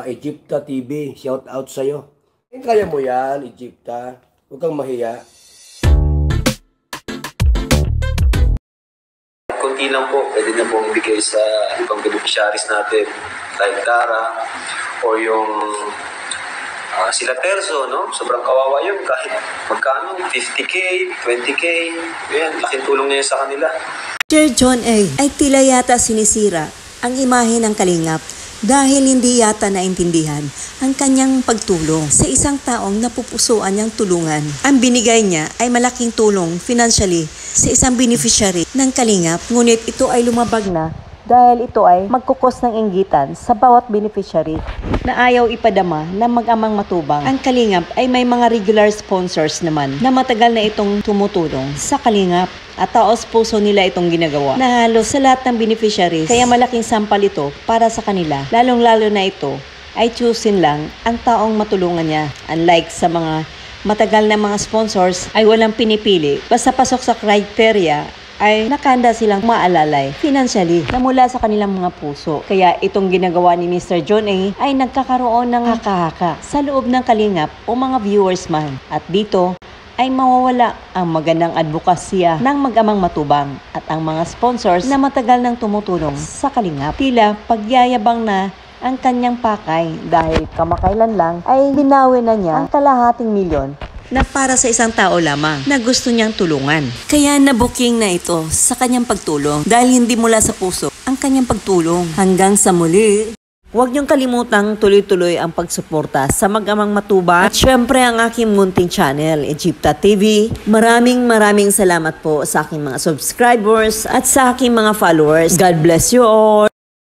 Egypta TV, shout out sa'yo. Kaya mo yan, Egypta. Huwag kang mahiya. Kunti lang po, pwede na pong ibigay sa ibang beneficiaries natin, like Dara, o yung sila Terzo, no? Sobrang kawawa yun, kahit magkano, 50K, 20K, yan, laking tulong niya sa kanila. Sir John A. ay tila yata sinisira ang imahe ng Kalingap dahil hindi yata naintindihan ang kanyang pagtulong sa isang taong napupusuan niyang tulungan. Ang binigay niya ay malaking tulong financially sa isang beneficiary ng Kalingap, ngunit ito ay lumabag na dahil ito ay magkukos ng inggitan sa bawat beneficiary na ayaw ipadama ng mag-amang matubang. Ang Kalingap ay may mga regular sponsors naman na matagal na itong tumutulong sa Kalingap at taos puso nila itong ginagawa na halos sa lahat ng beneficiaries, kaya malaking sampal ito para sa kanila. Lalong-lalo na ito ay choosing lang ang taong matulungan niya, unlike sa mga matagal na mga sponsors ay walang pinipili, basta pasok sa criteria ay nakahanda silang maalalay financially na mula sa kanilang mga puso. Kaya itong ginagawa ni Mr. John A. ay nagkakaroon ng haka-haka sa loob ng Kalingap o mga viewers man. At dito ay mawawala ang magandang advokasya ng mag-amang matubang at ang mga sponsors na matagal nang tumutulong sa Kalingap. Tila pagyayabang na ang kanyang pakay dahil kamakailan lang ay binawi na niya ang kalahating milyon na para sa isang tao lamang na gusto niyang tulungan. Kaya nabuking na ito sa kanyang pagtulong dahil hindi mula sa puso ang kanyang pagtulong. Hanggang sa muli, huwag niyong kalimutang tuloy-tuloy ang pagsuporta sa Mag-amang Matubang at syempre ang aking munting channel, Egypta TV. Maraming salamat po sa aking mga subscribers at sa aking mga followers. God bless you all!